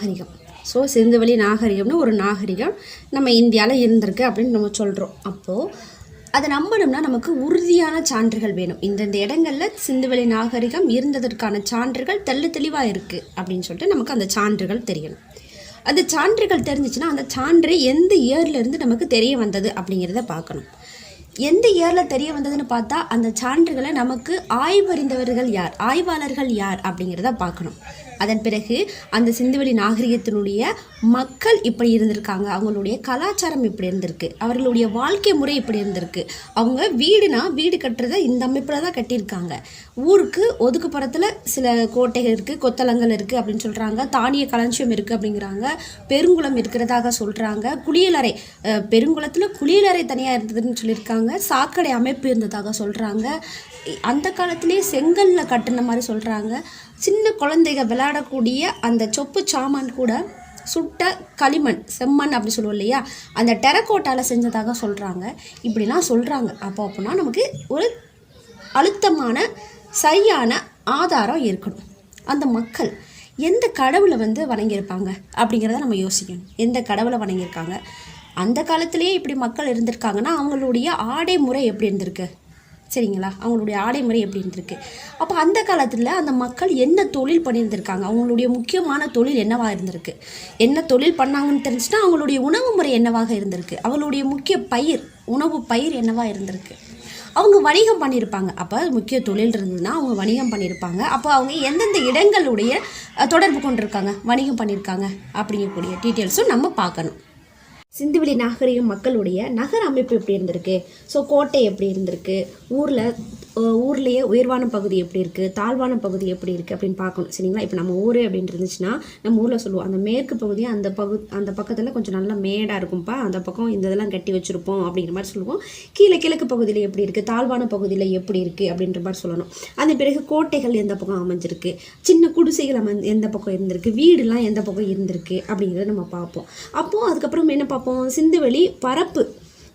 நாகரிகம். ஸோ சிந்துவெளி நாகரிகம்னு ஒரு நாகரிகம் நம்ம இந்தியாவில் இருந்திருக்கு அப்படின்னு நம்ம சொல்கிறோம். அப்போது அதை நம்பணும்னா நமக்கு உறுதியான சான்றுகள் வேணும். இந்தந்த இடங்களில் சிந்துவெளி நாகரிகம் இருந்ததற்கான சான்றுகள் தெளிவாக இருக்குது அப்படின்னு சொல்லிட்டு நமக்கு அந்த சான்றுகள் தெரியணும். அந்த சான்றுகள் தெரிஞ்சிச்சுன்னா அந்த சான்று எந்த இயர்லேருந்து நமக்கு தெரிய வந்தது அப்படிங்கிறத பார்க்கணும். எந்த இயரில் தெரிய வந்ததுன்னு பார்த்தா அந்த சான்றுகளை நமக்கு ஆய்வறிந்தவர்கள் யார், ஆய்வாளர்கள் யார் அப்படிங்கிறத பார்க்கணும். அதன் பிறகு அந்த சிந்துவெளி நாகரிகத்தினுடைய மக்கள் இப்படி இருந்திருக்காங்க, அவங்களுடைய கலாச்சாரம் இப்படி இருந்திருக்கு, அவர்களுடைய வாழ்க்கை முறை இப்படி இருந்திருக்கு. அவங்க வீடு கட்டுறதை இந்த அமைப்பில் தான் கட்டியிருக்காங்க. ஊருக்கு ஒதுக்குப்புறத்தில் சில கோட்டைகள் இருக்குது, கொத்தளங்கள் இருக்குது அப்படின்னு சொல்கிறாங்க, தானிய களஞ்சியம் இருக்குது அப்படிங்கிறாங்க, பெருங்குளம் இருக்கிறதாக சொல்கிறாங்க, குளியலறை பெருங்குளத்தில் குளியலறை தனியாக இருந்ததுன்னு சொல்லியிருக்காங்க, சாக்கடை அமைப்பு இருந்ததாக சொல்கிறாங்க, அந்த காலத்திலே செங்கல்ல கட்டின மாதிரி சொல்கிறாங்க, சின்ன குழந்தைங்க விளையாடக்கூடிய அந்த சொப்பு சாமான் கூட சுட்ட களிமண் செம்மண் அப்படி சொல்லுவோம் இல்லையா, அந்த டெரக்கோட்டாவில் செஞ்சதாக சொல்கிறாங்க. இப்படிலாம் சொல்கிறாங்க. அப்படின்னா நமக்கு ஒரு அழுத்தமான சரியான ஆதாரம் இருக்கணும். அந்த மக்கள் எந்த கடவுளை வணங்கியிருப்பாங்க அப்படிங்கிறத நம்ம யோசிக்கணும். எந்த கடவுளை வணங்கியிருக்காங்க, அந்த காலத்திலேயே இப்படி மக்கள் இருந்திருக்காங்கன்னா அவங்களுடைய ஆடை முறை எப்படி இருந்திருக்கு, சரிங்களா, அவங்களுடைய ஆடை முறை எப்படி இருந்திருக்கு. அப்போ அந்த காலத்தில் அந்த மக்கள் என்ன தொழில் பண்ணியிருந்திருக்காங்க, அவங்களுடைய முக்கியமான தொழில் என்னவாக இருந்திருக்கு, என்ன தொழில் பண்ணாங்கன்னு தெரிஞ்சுன்னா அவங்களுடைய உணவு முறை என்னவாக இருந்திருக்கு, அவங்களுடைய முக்கிய உணவு பயிர் என்னவாக இருந்திருக்கு, அவங்க வணிகம் பண்ணியிருப்பாங்க. அப்போ முக்கிய தொழில் இருந்ததுன்னா அவங்க வணிகம் பண்ணியிருப்பாங்க. அப்போ அவங்க எந்தெந்த இடங்களுடைய தொடர்பு கொண்டிருக்காங்க, வணிகம் பண்ணியிருக்காங்க அப்படிங்கக்கூடிய டீட்டெயில்ஸும் நம்ம பார்க்கணும். சிந்துவெளி நாகரிகம் மக்களுடைய நகர அமைப்பு எப்படி இருந்திருக்கு, ஸோ கோட்டை எப்படி இருந்திருக்கு, ஊர்லேயே உயர்வான பகுதி எப்படி இருக்குது, தாழ்வான பகுதி எப்படி இருக்குது அப்படின்னு பார்க்கணும், சரிங்களா. இப்போ நம்ம ஊர் அப்படின்னு இருந்துச்சுன்னா நம்ம ஊரில் சொல்லுவோம் அந்த மேற்கு பகுதி அந்த பக்கத்தில் கொஞ்சம் நல்லா மேடாக இருக்கும்ப்பா, அந்த பக்கம் இந்த இதெல்லாம் கட்டி வச்சுருப்போம் அப்படிங்கிற மாதிரி சொல்லுவோம். கிழக்கு பகுதியில் எப்படி இருக்குது, தாழ்வான பகுதியில் எப்படி இருக்குது அப்படின்ற மாதிரி சொல்லணும். அதன் பிறகு கோட்டைகள் எந்த பக்கம் அமைஞ்சிருக்கு, சின்ன குடிசைகள் எந்த பக்கம் இருந்திருக்கு, வீடுலாம் எந்த பக்கம் இருந்திருக்கு அப்படிங்கிறத நம்ம பார்ப்போம். அப்போது அதுக்கப்புறம் என்ன பார்ப்போம், சிந்துவெளி பரப்பு.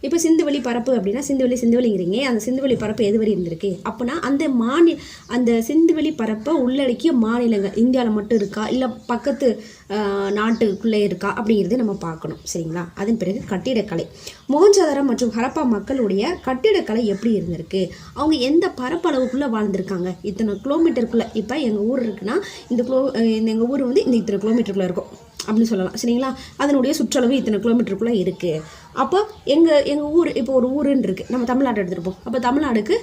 இப்போ சிந்துவெளி பரப்பு அப்படின்னா சிந்துவெளிங்கிறீங்க, அந்த சிந்துவெளி பரப்பு எது வரை இருந்திருக்கு அப்படின்னா அந்த சிந்துவெளி பரப்பை உள்ளடக்கிய மாநிலங்கள் இந்தியாவில் மட்டும் இருக்கா இல்லை பக்கத்து நாட்டுக்குள்ளே இருக்கா அப்படிங்கிறத நம்ம பார்க்கணும், சரிங்களா. அதன் பிறகு கட்டிடக்கலை. மொஹஞ்சதாரோ மற்றும் ஹரப்பா மக்களுடைய கட்டிடக்கலை எப்படி இருந்திருக்கு, அவங்க எந்த பரப்பளவுக்குள்ளே வாழ்ந்திருக்காங்க, இத்தனை கிலோமீட்டருக்குள்ளே. இப்போ எங்கள் ஊர் இருக்குன்னா எங்கள் ஊர் இந்த இத்தனை கிலோமீட்டருக்குள்ளே இருக்கும் அப்படின்னு சொல்லலாம், சரிங்களா. அதனுடைய சுற்றளவு இத்தனை கிலோமீட்டருக்குள்ளே இருக்குது. அப்போ எங்கள் ஊர் இப்போ ஒரு ஊருன்னு இருக்குது, நம்ம தமிழ்நாடு எடுத்துருப்போம். அப்போ தமிழ்நாடுக்கு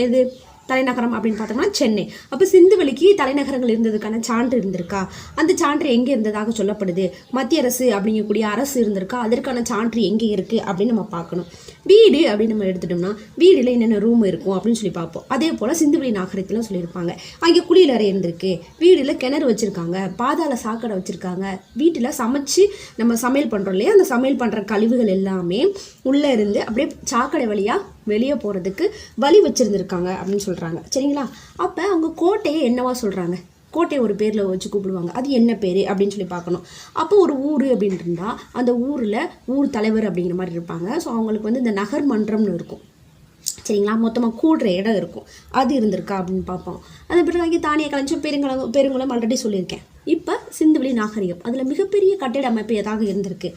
எது தலைநகரம் அப்படின்னு பார்த்தோம்னா சென்னை. அப்போ சிந்துவெளிக்கு தலைநகரங்கள் இருந்ததுக்கான சான்று இருந்திருக்கா, அந்த சான்று எங்கே இருந்ததாக சொல்லப்படுது, மத்திய அரசு அப்படிங்கக்கூடிய அரசு இருந்திருக்கா, அதற்கான சான்று எங்கே இருக்குது அப்படின்னு நம்ம பார்க்கணும். வீடு அப்படின்னு நம்ம எடுத்துட்டோம்னா வீடில் என்னென்ன ரூம் இருக்கும் அப்படின்னு சொல்லி பார்ப்போம். அதே போல் சிந்துவெளி நாகரிகத்தில் சொல்லியிருப்பாங்க அங்கே குளியலறை இருந்திருக்கு, வீடில் கிணறு வச்சுருக்காங்க, பாதாள சாக்கடை வச்சுருக்காங்க, வீட்டில் சமைச்சு நம்ம சமையல் பண்ணுறோம் இல்லையா, அந்த சமையல் பண்ணுற கழிவுகள் எல்லாமே உள்ளே இருந்து அப்படியே சாக்கடை வழியாக வெளியே போகிறதுக்கு வழி வச்சுருந்துருக்காங்க அப்படின்னு சொல்கிறாங்க, சரிங்களா. அப்போ அவங்க கோட்டையை என்னவா சொல்கிறாங்க, கோட்டை ஒரு பேரில் வச்சு கூப்பிடுவாங்க, அது என்ன பேர் அப்படின்னு சொல்லி பார்க்கணும். அப்போ ஒரு ஊர் அப்படின்னு இருந்தால் அந்த ஊரில் ஊர் தலைவர் அப்படிங்கிற மாதிரி இருப்பாங்க. ஸோ அவங்களுக்கு இந்த நகர் மன்றம்னு இருக்கும், சரிங்களா. மொத்தமாக கூடுற இடம் இருக்கும், அது இருந்திருக்கா அப்படின்னு பார்ப்போம். அது பிறகு தானிய களஞ்சியம் பெருங்குளம் ஆல்ரெடி சொல்லியிருக்கேன். இப்போ சிந்துவெளி நாகரிகம் அதில் மிகப்பெரிய கட்டிட அமைப்பு எதாக இருந்திருக்கு,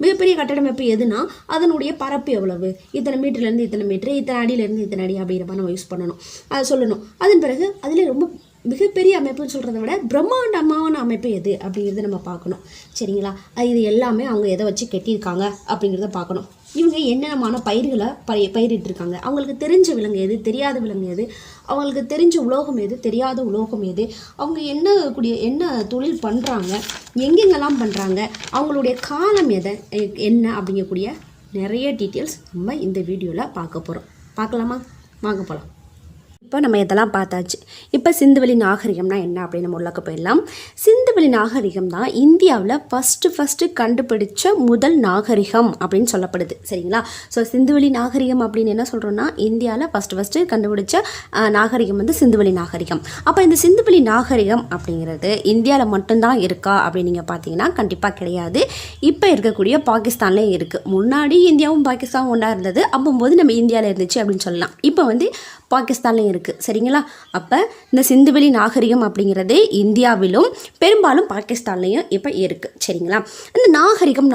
மிகப்பெரிய கட்டிட அமைப்பு எதுனா அதனுடைய பரப்பு எவ்வளவு, இத்தனை மீட்டர்லேருந்து இத்தனை மீட்டர், இத்தனை அடியிலேருந்து இத்தனை அடி அப்படிங்கிற மாதிரி நம்ம யூஸ் பண்ணணும், அதை சொல்லணும். அதன் பிறகு அதில் ரொம்ப மிகப்பெரிய அமைப்புன்னு சொல்கிறத விட பிரம்மாண்டமான அமைப்பு எது அப்படிங்கிறத நம்ம பார்க்கணும், சரிங்களா. இது எல்லாமே அவங்க எதை வச்சு கட்டியிருக்காங்க அப்படிங்கிறத பார்க்கணும். இவங்க என்னென்னமான பயிர்களை பயிரிட்டிருக்காங்க, அவங்களுக்கு தெரிஞ்ச விலங்கு எது, தெரியாத விலங்கு எது, அவங்களுக்கு தெரிஞ்ச உலோகம் எது, தெரியாத உலோகம் எது, அவங்க என்ன தொழில் பண்ணுறாங்க, எங்கெங்கெல்லாம் பண்ணுறாங்க, அவங்களுடைய காலம் என்ன அப்படிங்கக்கூடிய நிறைய டீட்டெயில்ஸ் நம்ம இந்த வீடியோவில் பார்க்க போகிறோம். பார்க்கலாமா, வாங்க போகலாம். இப்போ நம்ம இதெல்லாம் பார்த்தாச்சு. இப்போ சிந்துவெளி நாகரிகம்னா என்ன அப்படின்னு நம்ம உள்ளக்க போயிடலாம். சிந்துவெளி நாகரிகம் தான் இந்தியாவில் ஃபஸ்ட்டு கண்டுபிடிச்ச முதல் நாகரிகம் அப்படின்னு சொல்லப்படுது, சரிங்களா. ஸோ சிந்துவெளி நாகரிகம் அப்படின்னு என்ன சொல்கிறோன்னா இந்தியாவில் ஃபஸ்ட்டு கண்டுபிடிச்ச நாகரிகம் சிந்துவெளி நாகரிகம். அப்போ இந்த சிந்துவெளி நாகரிகம் அப்படிங்கிறது இந்தியாவில் மட்டும்தான் இருக்கா அப்படின்னு நீங்கள் பார்த்தீங்கன்னா கண்டிப்பாக கிடையாது. இப்போ இருக்கக்கூடிய பாகிஸ்தான்லேயே இருக்குது. முன்னாடி இந்தியாவும் பாகிஸ்தானும் ஒன்றா இருந்தது, அப்போது நம்ம இந்தியாவில் இருந்துச்சு அப்படின்னு சொல்லலாம். இப்போ பாகிஸ்தான்லையும் இருக்குது. சரிங்களா? அப்போ இந்த சிந்துவெளி நாகரிகம் அப்படிங்கிறது இந்தியாவிலும் பெரும்பாலும் பாகிஸ்தான்லையும் இப்போ இருக்குது. சரிங்களா? இந்த நாகரிகம்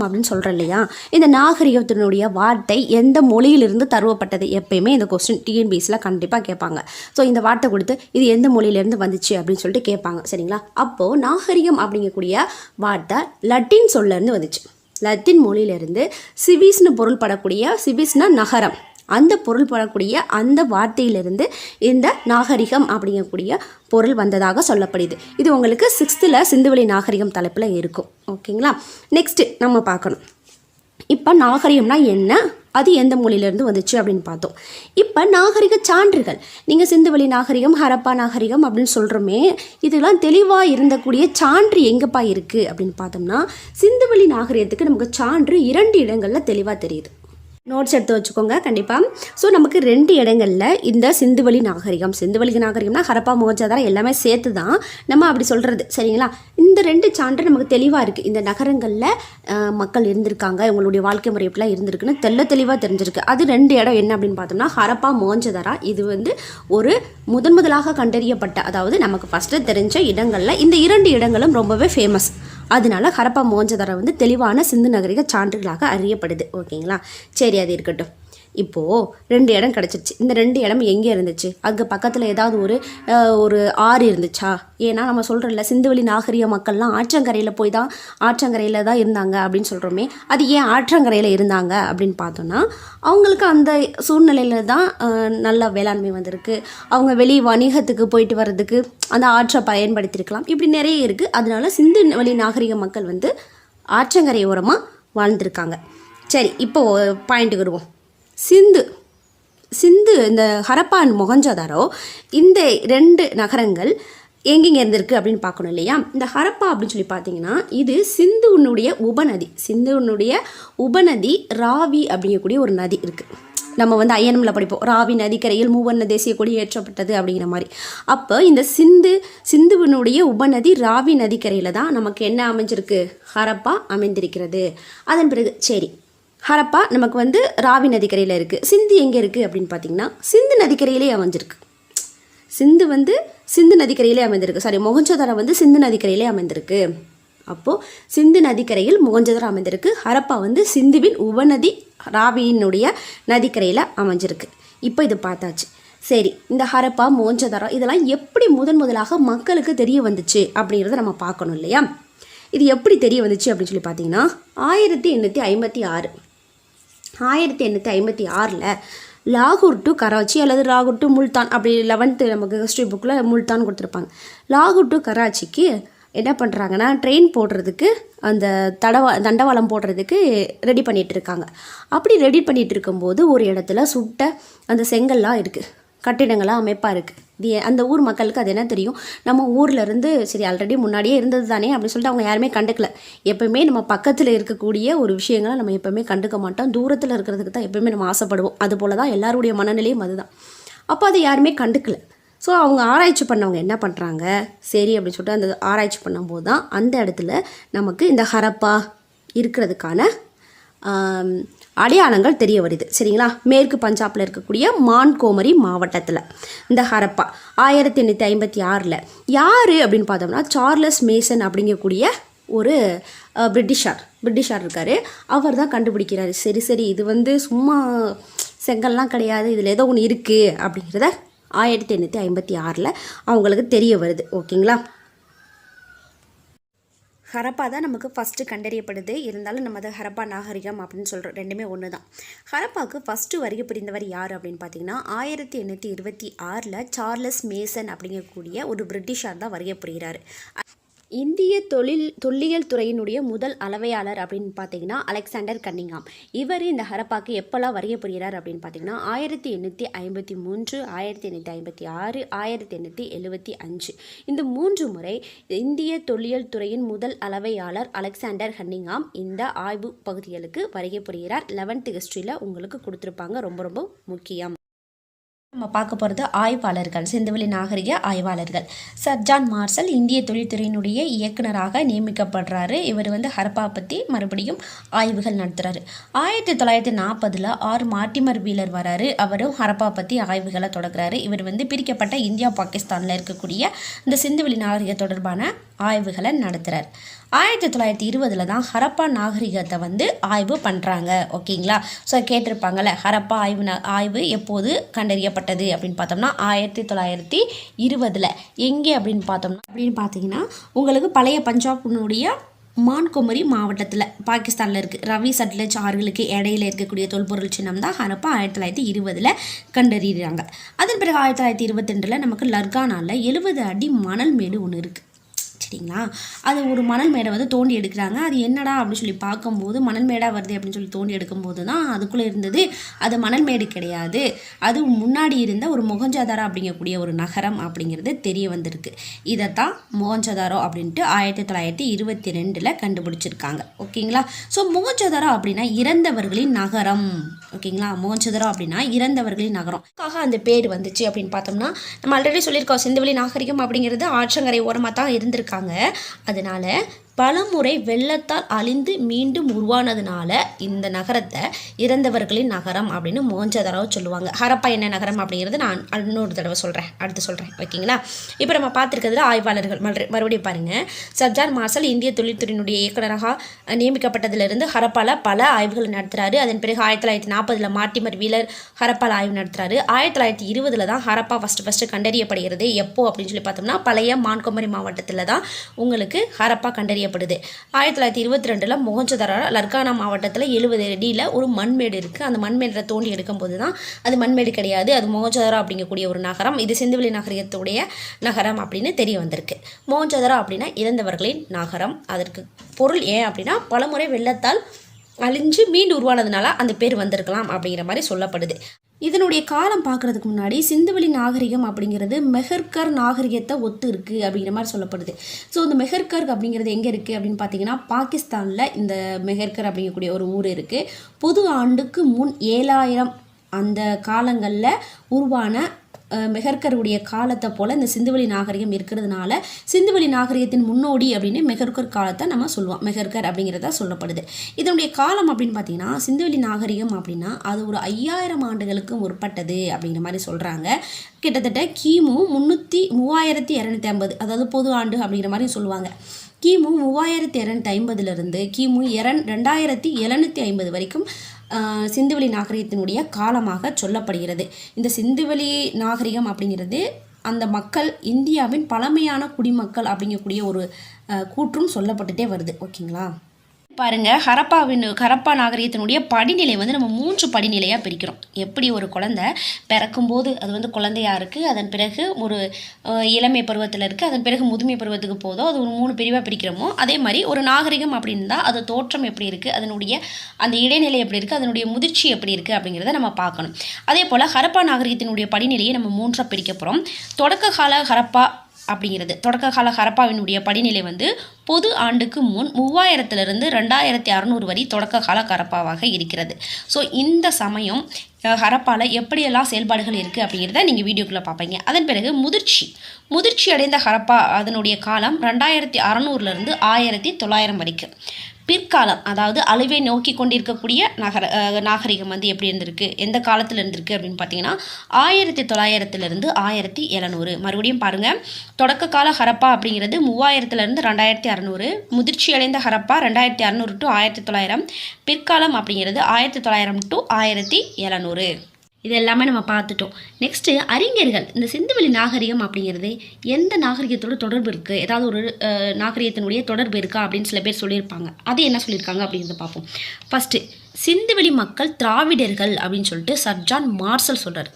அப்படின்னு சொல்கிறோம் இல்லையா, இந்த நாகரிகத்தினுடைய வார்த்தை எந்த மொழியிலிருந்து தருவப்பட்டது? எப்பயுமே இந்த கொஸ்டின் டிஎன்பிஎஸ்சியில் கண்டிப்பாக கேட்பாங்க. ஸோ இந்த வார்த்தை கொடுத்து இது எந்த மொழியிலேருந்து வந்துச்சு அப்படின்னு சொல்லிட்டு கேட்பாங்க. சரிங்களா? அப்போது நாகரிகம் அப்படிங்கக்கூடிய வார்த்தை லட்டின் சொல்லேருந்து வந்துச்சு. லத்தீன் மொழியிலிருந்து சிவிஸ்னு பொருள்படக்கூடிய, சிவிஸ்னா நகரம், அந்த பொருள்படக்கூடிய அந்த வார்த்தையிலிருந்து இந்த நாகரிகம் அப்படிங்கக்கூடிய பொருள் வந்ததாக சொல்லப்படுது. இது உங்களுக்கு 6th சிந்துவெளி நாகரிகம் தலைப்பில் இருக்கும். ஓகேங்களா? நெக்ஸ்ட்டு நம்ம பார்க்கணும், இப்போ நாகரிகம்னா என்ன, அது எந்த மொழியிலேருந்து வந்துச்சு அப்படின்னு பார்த்தோம். இப்போ நாகரிக சான்றுகள், நீங்கள் சிந்துவெளி நாகரிகம், ஹரப்பா நாகரிகம் அப்படின்னு சொல்கிறோமே, இதெல்லாம் தெளிவாக இருந்தக்கூடிய சான்று எங்கேப்பா இருக்குது அப்படின்னு பார்த்தோம்னா, சிந்துவெளி நாகரிகத்துக்கு நமக்கு சான்று 2 இடங்களில் தெளிவாக தெரியுது. நோட்ஸ் எடுத்து வச்சுக்கோங்க கண்டிப்பாக. ஸோ நமக்கு 2 இடங்களில் இந்த சிந்துவெளி நாகரிகம்னா ஹரப்பா மொஹஞ்சதாரோ எல்லாமே சேர்த்து தான் நம்ம அப்படி சொல்கிறது. சரிங்களா? இந்த 2 சான்று நமக்கு தெளிவாக இருக்குது. இந்த நகரங்களில் மக்கள் இருந்திருக்காங்க, இவங்களுடைய வாழ்க்கை முறை எப்படிலாம் இருந்திருக்குன்னு தெளிவாக தெரிஞ்சிருக்கு. அது 2 இடம் என்ன அப்படின்னு பார்த்தோம்னா, ஹரப்பா மொஹஞ்சதாரோ இது வந்து ஒரு முதலாக கண்டறியப்பட்ட, அதாவது நமக்கு ஃபஸ்ட்டு தெரிஞ்ச இடங்களில் இந்த 2 இடங்களும் ரொம்பவே ஃபேமஸ். அதனால ஹரப்பா மொஹஞ்சதாரோ வந்து தெளிவான சிந்து நாகரிக சான்றுகளாக அறியப்படுது. ஓகேங்களா? சரி, அது இருக்கட்டும். இப்போது 2 இடம் கிடச்சிருச்சு. இந்த 2 இடம் எங்கே இருந்துச்சு? அங்கே பக்கத்தில் ஏதாவது ஒரு ஆறு இருந்துச்சா? ஏன்னா நம்ம சொல்கிறோம்ல, சிந்துவெளி நாகரிக மக்கள்லாம் ஆற்றங்கரையில் தான் இருந்தாங்க அப்படின்னு சொல்கிறோமே, அது ஏன் ஆற்றங்கரையில் இருந்தாங்க அப்படின்னு பார்த்தோன்னா, அவங்களுக்கு அந்த சூழ்நிலையில் தான் நல்ல வேளாண்மை வந்திருக்கு, அவங்க வெளி வணிகத்துக்கு போயிட்டு வர்றதுக்கு அந்த ஆற்றை பயன்படுத்தியிருக்கலாம், இப்படி நிறைய இருக்குது. அதனால சிந்துவெளி நாகரிக மக்கள் வந்து ஆற்றங்கரை ஓரமாக வாழ்ந்திருக்காங்க. சரி, இப்போது பாயிண்ட்டுக்கு வருவோம். சிந்து இந்த ஹரப்பா அண்ட் மொஹஞ்சதாரோ, இந்த 2 நகரங்கள் எங்கெங்கே இருந்திருக்கு அப்படின்னு பார்க்கணும் இல்லையா? இந்த ஹரப்பா அப்படின்னு சொல்லி பார்த்தீங்கன்னா, இது சிந்துவனுடைய உபநதி ராவி அப்படிங்கக்கூடிய ஒரு நதி இருக்குது. நம்ம வந்து ஐஎன்எம்ல படிப்போம், ராவி நதிக்கரையில் மூவர்ண தேசிய கொடி ஏற்றப்பட்டது அப்படிங்கிற மாதிரி. அப்போ இந்த சிந்துவனுடைய உபநதி ராவி நதிக்கரையில் தான் நமக்கு என்ன அமைஞ்சிருக்கு? ஹரப்பா அமைந்திருக்கிறது. அதன் பிறகு சரி, ஹரப்பா நமக்கு வந்து ராவி நதிக்கரையில் இருக்குது. சிந்து எங்கே இருக்குது அப்படின்னு பார்த்தீங்கன்னா, சிந்து நதிக்கரையிலே அமைஞ்சிருக்கு. சிந்து நதிக்கரையிலே அமைந்திருக்கு. மொஹஞ்சதாரோ வந்து சிந்து நதிக்கரையிலே அமைந்திருக்கு. அப்போது சிந்து நதிக்கரையில் மொஹஞ்சதாரோ அமைந்திருக்கு. ஹரப்பா வந்து சிந்துவின் உபநதி ராவியினுடைய நதிக்கரையில் அமைஞ்சிருக்கு. இப்போ இது பார்த்தாச்சு. சரி, இந்த ஹரப்பா மொஹஞ்சதாரோ இதெல்லாம் எப்படி முதலாக மக்களுக்கு தெரிய வந்துச்சு அப்படிங்கிறத நம்ம பார்க்கணும் இல்லையா? இது எப்படி தெரிய வந்துச்சு அப்படின்னு சொல்லி பார்த்தீங்கன்னா, 1856 லாகூர் டு கராச்சி அல்லது லாகூர் டு முல்தான், அப்படி 11th நமக்கு ஹிஸ்ட்ரி புக்கில் முல்தான் கொடுத்துருப்பாங்க. லாகூர் டு கராச்சிக்கு என்ன பண்ணுறாங்கன்னா, ட்ரெயின் போடுறதுக்கு அந்த தண்டவாளம் போடுறதுக்கு ரெடி பண்ணிகிட்டு இருக்காங்க. அப்படி ரெடி பண்ணிகிட்டு இருக்கும்போது ஒரு இடத்துல சுட்ட அந்த செங்கல்லாம் இருக்குது, கட்டிடங்களாக அமைப்பாக இருக்குது. அந்த ஊர் மக்களுக்கு அது என்ன தெரியும், நம்ம ஊரில் இருந்து சரி ஆல்ரெடி முன்னாடியே இருந்தது தானே அப்படின்னு சொல்லிட்டு அவங்க யாருமே கண்டுக்கல. எப்போவுமே நம்ம பக்கத்தில் இருக்கக்கூடிய ஒரு விஷயங்களை நம்ம எப்போவுமே கண்டுக்க மாட்டோம், தூரத்தில் இருக்கிறதுக்கு தான் எப்போவுமே நம்ம ஆசைப்படுவோம். அதுபோல் தான் எல்லாருடைய மனநிலையும் அதுதான். அப்போ அதை யாருமே கண்டுக்கல. ஸோ அவங்க ஆராய்ச்சி பண்ணவங்க என்ன பண்ணுறாங்க, சரி அப்படின்னு சொல்லிட்டு அந்த ஆராய்ச்சி பண்ணும்போது தான் அந்த இடத்துல நமக்கு இந்த ஹரப்பா இருக்கிறதுக்கான அடையாளங்கள் தெரிய வருது. சரிங்களா? மேற்கு பஞ்சாபில் இருக்கக்கூடிய மான்கோமரி மாவட்டத்தில் இந்த ஹரப்பா 1856 யார் அப்படின்னு பார்த்தோம்னா, சார்லஸ் மேசன் அப்படிங்கக்கூடிய ஒரு பிரிட்டிஷார் இருக்கார். அவர் தான் கண்டுபிடிக்கிறாரு. சரி இது வந்து சும்மா செங்கல்லாம் கிடையாது, இதில் ஏதோ ஒன்று இருக்குது அப்படிங்கிறத 1856 அவங்களுக்கு தெரிய வருது. ஓகேங்களா? ஹரப்பா தான் நமக்கு ஃபஸ்ட்டு கண்டறியப்படுது. இருந்தாலும் நம்ம அதை ஹரப்பா நாகரிகம் அப்படின்னு சொல்கிறோம், ரெண்டுமே ஒன்று தான். ஹரப்பாவுக்கு ஃபஸ்ட்டு வருகை புரிந்தவர் யார் அப்படின்னு பார்த்தீங்கன்னா, 1826 சார்லஸ் மேசன் அப்படிங்கக்கூடிய ஒரு பிரிட்டிஷார் தான் வருகை புரிகிறார். இந்திய தொல்லியல் துறையினுடைய முதல் அளவையாளர் அப்படின்னு பார்த்தீங்கன்னா அலெக்சாண்டர் கன்னிங்ஹாம். இவர் இந்த ஹரப்பாக்கு எப்போல்லாம் வருகை புரிகிறார் அப்படின்னு பார்த்தீங்கன்னா, 1853, 1856, 1875 இந்த 3 முறை இந்திய தொல்லியல் துறையின் முதல் அளவையாளர் அலெக்சாண்டர் கன்னிங்ஹாம் இந்த ஆய்வு பகுதிகளுக்கு வருகை புரிகிறார். 11th ஹிஸ்ட்ரியில் உங்களுக்கு கொடுத்துருப்பாங்க, ரொம்ப ரொம்ப முக்கியம். நம்ம பார்க்க போகிறது ஆய்வாளர்கள், சிந்துவெளி நாகரிக ஆய்வாளர்கள். சர் ஜான் மார்ஷல் இந்திய தொழில்துறையினுடைய இயக்குனராக நியமிக்கப்படுறாரு. இவர் ஹரப்பா பற்றி மறுபடியும் ஆய்வுகள் நடத்துகிறாரு. 1940 ஆர் மார்டிமர் வீலர் வராரு. அவரும் ஹரப்பா பற்றி ஆய்வுகளை தொடங்குறாரு. இவர் பிரிக்கப்பட்ட இந்தியா பாகிஸ்தானில் இருக்கக்கூடிய இந்த சிந்துவெளி நாகரிக தொடர்பான ஆய்வுகளை நடத்துகிறார். 1920 தான் ஹரப்பா நாகரிகத்தை ஆய்வு பண்ணுறாங்க. ஓகேங்களா? ஸோ கேட்டிருப்பாங்கள்ல, ஹரப்பா ஆய்வு எப்போது கண்டறியப்பட்டது அப்படின்னு பார்த்தோம்னா 1920 எங்கே அப்படின்னு பார்த்தீங்கன்னா உங்களுக்கு பழைய பஞ்சாபினுடைய மான்கொமரி மாவட்டத்தில் பாகிஸ்தானில் இருக்குது. ரவி சட்லஜ் ஆறுகளுக்கு இடையில இருக்கக்கூடிய தொல்பொருள் சின்னம் தான் ஹரப்பா 1920 கண்டறிகிறாங்க. அதன் பிறகு 1922 நமக்கு லர்கானாவில் 70 அடி மணல் மேடு ஒன்று இருக்குது. சரிங்களா? அது ஒரு மணல் மேடை தோண்டி எடுக்கிறாங்க. அது என்னடா அப்படின்னு சொல்லி பார்க்கும்போது மணல் மேடாக வருது அப்படின்னு சொல்லி தோண்டி எடுக்கும்போது தான் அதுக்குள்ளே இருந்தது அது மணல் மேடு கிடையாது, அது முன்னாடி இருந்த ஒரு மொஹஞ்சதாரோ அப்படிங்கக்கூடிய ஒரு நகரம் அப்படிங்கிறது தெரிய வந்திருக்கு. இதைத்தான் மொஹஞ்சதாரோ அப்படின்ட்டு 1922 கண்டுபிடிச்சிருக்காங்க. ஓகேங்களா? ஸோ மொஹஞ்சதாரோ அப்படின்னா இறந்தவர்களின் நகரம். ஓகேங்களா? மொஹஞ்சதாரோ அப்படின்னா இறந்தவர்களின் நகரம். அந்த பேர் வந்துச்சு அப்படின்னு பார்த்தோம்னா நம்ம ஆல்ரெடி சொல்லியிருக்கோம், சிந்துவெளி நாகரிகம் அப்படிங்கிறது ஆற்றங்கரை ஓரமாக தான் இருந்திருக்காங்க. அதனால பலமுறை வெள்ளத்தால் அழிந்து மீண்டும் உருவானதுனால இந்த நகரத்தை இறந்தவர்களின் நகரம் அப்படின்னு மொஹஞ்சதாரோ சொல்லுவாங்க. ஹரப்பா என்ன நகரம் அப்படிங்கிறது நான் இன்னொரு தடவை அடுத்து சொல்கிறேன். ஓகேங்களா? இப்போ நம்ம பார்த்துருக்கிறதுல ஆய்வாளர்கள் மறுபடியும் பாருங்கள். சர் ஜான் மார்ஷல் இந்திய தொழில்துறையினுடைய இயக்குநராக நியமிக்கப்பட்டதிலிருந்து ஹரப்பால பல ஆய்வுகள் நடத்துகிறாரு. அதன் பிறகு 1940 மார்டிமர் வீலர் ஹரப்பால ஆய்வு நடத்துகிறாரு. 1920 தான் ஹரப்பா ஃபஸ்ட்டு கண்டறியப்படுகிறது. எப்போ அப்படின்னு சொல்லி பார்த்தோம்னா பழைய மான்கொமரி மாவட்டத்தில் தான் உங்களுக்கு ஹரப்பா கண்டறியப்படுது. 1922 மொஹஞ்சதாரோ லர்கானா மாவட்டத்தில் 70 அடியில் ஒரு மண்மேடு இருக்குது. அந்த மண்மேடை தோண்டி எடுக்கும்போது தான் அது மண்மேடு கிடையாது, அது மொஹஞ்சதாரோ அப்படிங்கக்கூடிய ஒரு நகரம், இது சிந்துவெளி நாகரிகத்துடைய நகரம் அப்படின்னு தெரிய வந்திருக்கு. மொஹஞ்சதாரோ அப்படின்னா இறந்தவர்களின் நகரம். அதற்கு பொருள் ஏன் அப்படின்னா பலமுறை வெள்ளத்தால் அழிஞ்சு மீண்டு உருவானதுனால அந்த பேர் வந்திருக்கலாம் அப்படிங்கிற மாதிரி சொல்லப்படுது. இதனுடைய காலம் பார்க்குறதுக்கு முன்னாடி சிந்துவெளி நாகரிகம் அப்படிங்கிறது மெஹர்கர் நாகரிகத்தை ஒத்து இருக்குது அப்படிங்கிற மாதிரி சொல்லப்படுது. ஸோ இந்த மெஹர்கர் அப்படிங்கிறது எங்கே இருக்குது அப்படின்னு பார்த்தீங்கன்னா பாகிஸ்தானில் இந்த மெஹர்கர் அப்படிங்கக்கூடிய ஒரு ஊர் இருக்குது. பொது ஆண்டுக்கு முன் 7000 அந்த காலங்களில் உருவான மெஹர்கருடைய காலத்தை போல் இந்த சிந்துவெளி நாகரிகம் இருக்கிறதுனால சிந்துவெளி நாகரிகத்தின் முன்னோடி அப்படின்னு மெஹர்கர் காலத்தை நம்ம சொல்லுவோம். மெஹர்கர் அப்படிங்கிறத சொல்லப்படுது. இதனுடைய காலம் அப்படின்னு பார்த்தீங்கன்னா சிந்துவெளி நாகரிகம் அப்படின்னா அது ஒரு 5000 ஆண்டுகளுக்கு முற்பட்டது அப்படிங்கிற மாதிரி சொல்கிறாங்க. கிட்டத்தட்ட கிமு 3250, அதாவது பொது ஆண்டு அப்படிங்கிற மாதிரி சொல்லுவாங்க. கிமு 3250 கிமு 2750 வரைக்கும் சிந்துவெளி நாகரிகத்தினுடைய காலமாக சொல்லப்படுகிறது. இந்த சிந்துவெளி நாகரிகம் அப்படிங்கிறது அந்த மக்கள் இந்தியாவின் பழமையான குடிமக்கள் அப்படிங்கக்கூடிய ஒரு கூற்றும் சொல்லப்பட்டுட்டே வருது. ஓகேங்களா? பாருங்கள், ஹரப்பா நாகரிகத்தினுடைய படிநிலை நம்ம 3 படிநிலையாக பிரிக்கிறோம். எப்படி ஒரு குழந்தை பிறக்கும்போது அது குழந்தையாக இருக்குது, அதன் பிறகு ஒரு இளமை பருவத்தில் இருக்குது, அதன் பிறகு முதுமை பருவத்துக்கு போதோ அது ஒரு 3 பிரிவாக பிரிக்கிறோமோ, அதே மாதிரி ஒரு நாகரிகம் அப்படின்னா அது தோற்றம் எப்படி இருக்குது, அதனுடைய அந்த இடைநிலை எப்படி இருக்குது, அதனுடைய முதிர்ச்சி எப்படி இருக்குது அப்படிங்கிறத நம்ம பார்க்கணும். அதே போல் ஹரப்பா நாகரிகத்தினுடைய படிநிலையை நம்ம 3ஆக பிரிக்க போகிறோம். தொடக்க கால ஹரப்பா அப்படிங்கிறது, தொடக்க கால ஹரப்பாவினுடைய படிநிலை பொது ஆண்டுக்கு முன் 3000 2600 வரை தொடக்க கால ஹரப்பாவாக இருக்கிறது. ஸோ இந்த சமயம் ஹரப்பால எப்படியெல்லாம் செயல்பாடுகள் இருக்குது அப்படிங்கிறத நீங்கள் வீடியோக்குள்ளே பார்ப்பீங்க. அதன் பிறகு முதிர்ச்சி அடைந்த ஹரப்பா அதனுடைய காலம் 2600 1900 வரைக்கும். பிற்காலம், அதாவது அழிவை நோக்கி கொண்டிருக்கக்கூடிய நாகரிகம் எப்படி இருந்திருக்கு, எந்த காலத்தில் இருந்திருக்கு அப்படின்னு பார்த்தீங்கன்னா 1900 1700. மறுபடியும் பாருங்கள், தொடக்க கால ஹரப்பா அப்படிங்கிறது 3000 2600, முதிர்ச்சி அடைந்த ஹரப்பா 2600 to 1900, பிற்காலம் அப்படிங்கிறது 1900 to 1700. இது எல்லாமே நம்ம பார்த்துட்டோம். நெக்ஸ்ட்டு அறிஞர்கள் இந்த சிந்துவெளி நாகரிகம் அப்படிங்கிறது எந்த நாகரிகத்தோட தொடர்பு இருக்குது, ஏதாவது ஒரு நாகரிகத்தினுடைய தொடர்பு இருக்கா அப்படின்னு சில பேர் சொல்லியிருப்பாங்க. அது என்ன சொல்லியிருக்காங்க அப்படிங்கிறத பார்ப்போம். ஃபஸ்ட்டு சிந்துவெளி மக்கள் திராவிடர்கள் அப்படின்னு சொல்லிட்டு சர் ஜான் மார்ஷல் சொல்கிறார்.